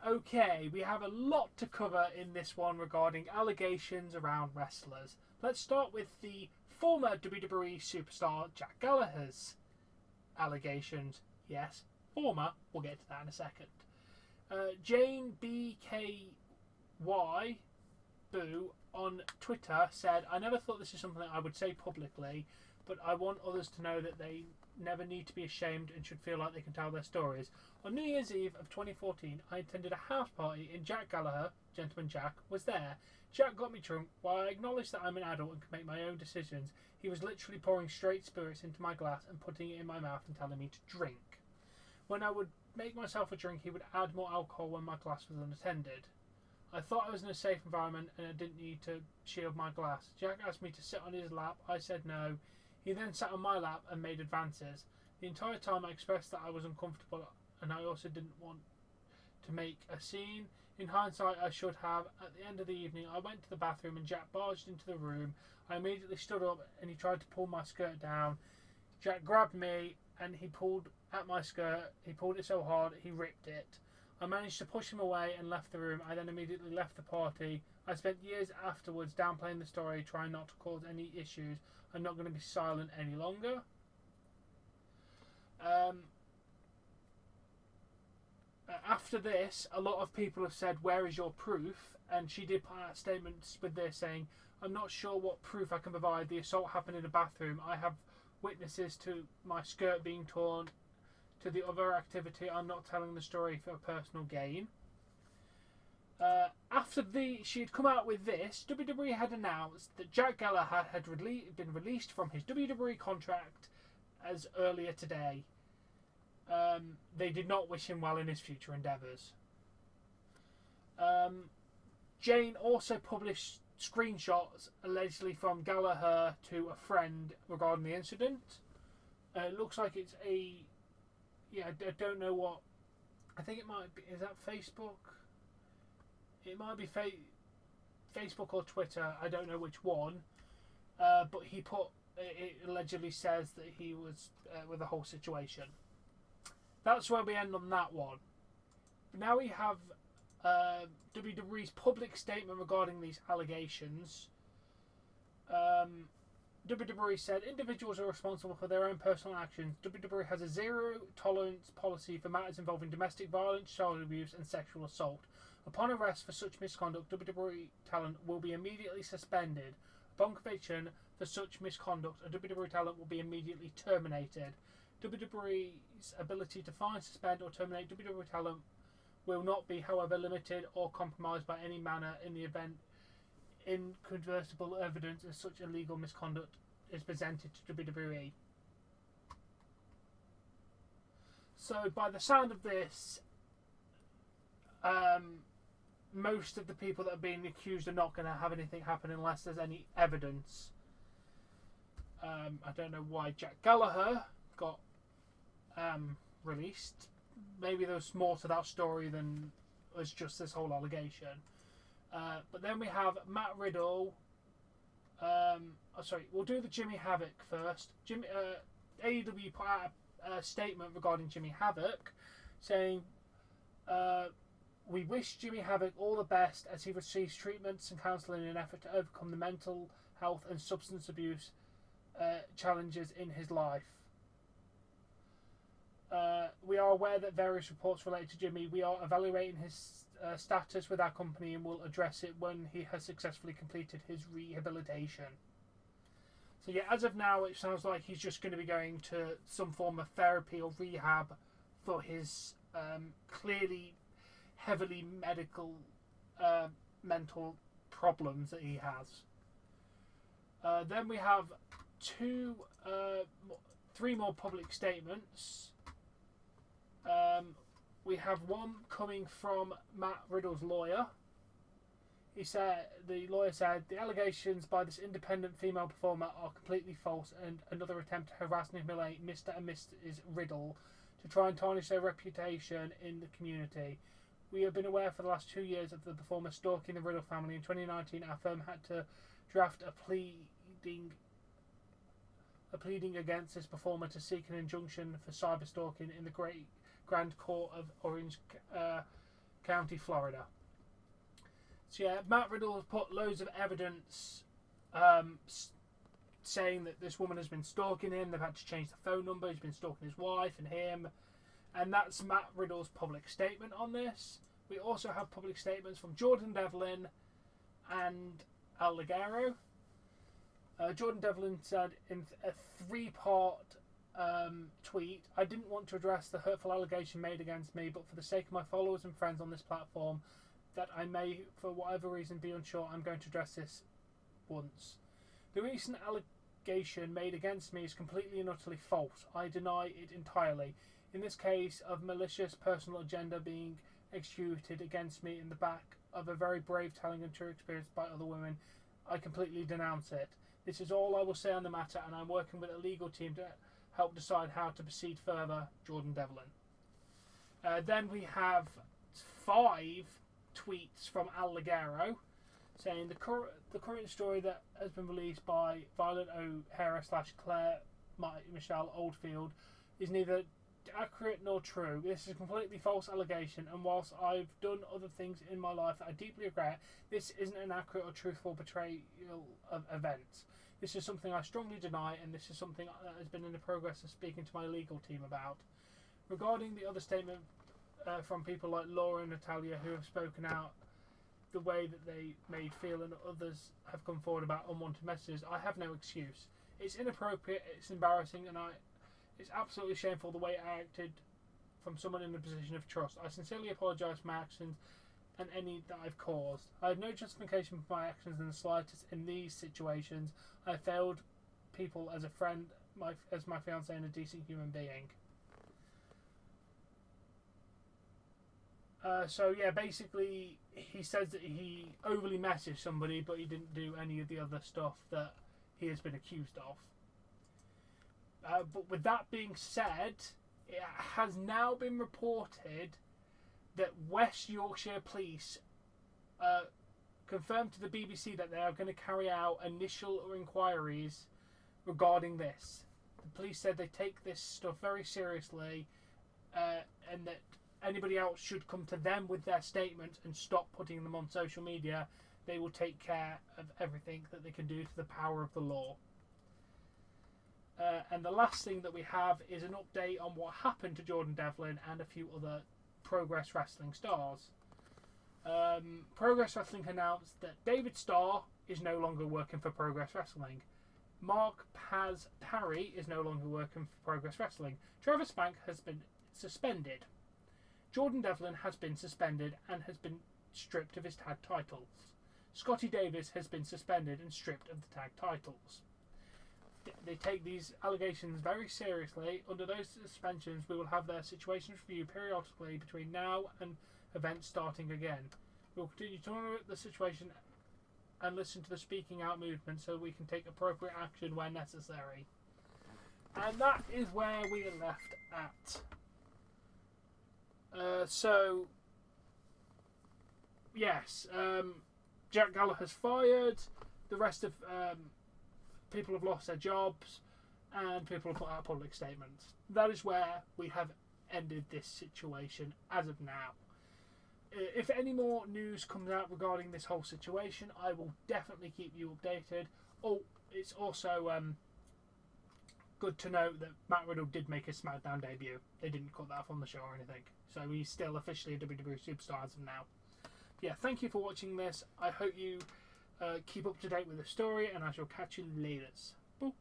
Okay, we have a lot to cover in this one regarding allegations around wrestlers. Let's start with the former WWE superstar Jack Gallagher's allegations. Yes, former. We'll get to that in a second. Jane BKY Boo on Twitter said, "I never thought this is something that I would say publicly, but I want others to know that they never need to be ashamed and should feel like they can tell their stories. On New Year's Eve of 2014, I attended a house party and Jack Gallagher, Gentleman Jack, was there. Jack got me drunk. While I acknowledge that I'm an adult and can make my own decisions, he was literally pouring straight spirits into my glass and putting it in my mouth and telling me to drink. When I would make myself a drink, he would add more alcohol when my glass was unattended. I thought I was in a safe environment and I didn't need to shield my glass. Jack asked me to sit on his lap. I said no. He then sat on my lap and made advances. The entire time I expressed that I was uncomfortable and I also didn't want to make a scene. In hindsight, I should have. At the end of the evening, I went to the bathroom and Jack barged into the room. I immediately stood up and he tried to pull my skirt down. Jack grabbed me and he pulled at my skirt. He pulled it so hard, he ripped it. I managed to push him away and left the room. I then immediately left the party. I spent years afterwards downplaying the story, trying not to cause any issues. I'm not going to be silent any longer." After this, a lot of people have said, "Where is your proof?" And she did put out statements with this saying, "I'm not sure what proof I can provide. The assault happened in a bathroom. I have witnesses to my skirt being torn, to the other activity. I'm not telling the story for personal gain." After she had come out with this, WWE had announced that Jack Gallagher had been released from his WWE contract as earlier today. They did not wish him well in his future endeavours. Jane also published screenshots allegedly from Gallagher to a friend regarding the incident. It looks like it's I don't know what. I think it might be. Is that Facebook? It might be Facebook or Twitter. I don't know which one. But he put. It allegedly says that he was with the whole situation. That's where we end on that one. But now we have WWE's public statement regarding these allegations. WWE said individuals are responsible for their own personal actions. WWE has a zero-tolerance policy for matters involving domestic violence, child abuse and sexual assault. Upon arrest for such misconduct, WWE talent will be immediately suspended. Upon conviction for such misconduct, a WWE talent will be immediately terminated. WWE's ability to fine, suspend or terminate WWE talent will not be, however, limited or compromised by any manner in the event incontrovertible evidence of such illegal misconduct is presented to WWE. So, by the sound of this, most of the people that are being accused are not going to have anything happen unless there's any evidence. I don't know why Jack Gallagher got released. Maybe there's more to that story than was just this whole allegation. But then we have Matt Riddle. We'll do the Jimmy Havoc first. AEW put out a statement regarding Jimmy Havoc, saying, "We wish Jimmy Havoc all the best as he receives treatments and counselling in an effort to overcome the mental health and substance abuse challenges in his life. We are aware that various reports related to Jimmy. We are evaluating his status with our company and will address it when he has successfully completed his rehabilitation." So yeah, as of now, it sounds like he's just going to be going to some form of therapy or rehab for his clearly heavily medical mental problems that he has. Then we have three more public statements. We have one coming from Matt Riddle's lawyer. The lawyer said, "The allegations by this independent female performer are completely false and another attempt to harass and humiliate Mr. and Mrs. Riddle to try and tarnish their reputation in the community. We have been aware for the last 2 years of the performer stalking the Riddle family. In 2019, our firm had to draft a pleading against this performer to seek an injunction for cyber stalking in the Grand Court of Orange County, Florida. So yeah, Matt Riddle has put loads of evidence saying that this woman has been stalking him. They've had to change the phone number. He's been stalking his wife and him. And that's Matt Riddle's public statement on this. We also have public statements from Jordan Devlin and Leggero. Jordan Devlin said in a 3-part tweet, "I didn't want to address the hurtful allegation made against me, but for the sake of my followers and friends on this platform, that I may, for whatever reason, be unsure, I'm going to address this once. The recent allegation made against me is completely and utterly false. I deny it entirely. In this case of malicious personal agenda being executed against me in the back of a very brave telling and true experience by other women, I completely denounce it. This is all I will say on the matter, and I'm working with a legal team to help decide how to proceed further. Jordan Devlin." Then we have 5 tweets from Leggero saying the current story that has been released by Violet O'Hara / Claire Michelle Oldfield is neither accurate nor true. This is a completely false allegation, and whilst I've done other things in my life that I deeply regret, this isn't an accurate or truthful portrayal of events. This is something I strongly deny, and this is something that has been in the progress of speaking to my legal team about. Regarding the other statement from people like Laura and Natalia who have spoken out the way that they made feel, and others have come forward about unwanted messages, I have no excuse. It's inappropriate, it's embarrassing, and it's absolutely shameful the way I acted from someone in a position of trust. I sincerely apologise for my actions and any that I've caused. I have no justification for my actions in the slightest in these situations. I have failed people as a friend, as my fiancé, and a decent human being. So yeah, basically he says that he overly messaged somebody, but he didn't do any of the other stuff that he has been accused of. But with that being said, it has now been reported that West Yorkshire Police confirmed to the BBC that they are going to carry out initial inquiries regarding this. The police said they take this stuff very seriously, and that anybody else should come to them with their statements and stop putting them on social media. They will take care of everything that they can do to the power of the law. And the last thing that we have is an update on what happened to Jordan Devlin and a few other Progress Wrestling stars. Progress Wrestling announced that David Starr is no longer working for Progress Wrestling. Mark Paz Parry is no longer working for Progress Wrestling. Trevor Spank has been suspended. Jordan Devlin has been suspended and has been stripped of his tag titles. Scotty Davis has been suspended and stripped of the tag titles. They take these allegations very seriously. Under those suspensions, we will have their situations reviewed periodically between now and events starting again. We will continue to monitor the situation and listen to the speaking out movement so we can take appropriate action where necessary. And that is where we are left at. Jack Gallagher's fired. The rest of people have lost their jobs, and people have put out public statements. That is where we have ended this situation as of now. If any more news comes out regarding this whole situation, I will definitely keep you updated. Oh, it's also good to know that Matt Riddle did make his SmackDown debut. They didn't cut that from the show or anything. So he's still officially a WWE superstar as of now. Yeah, thank you for watching this. I hope you keep up to date with the story, and I shall catch you later. Bye.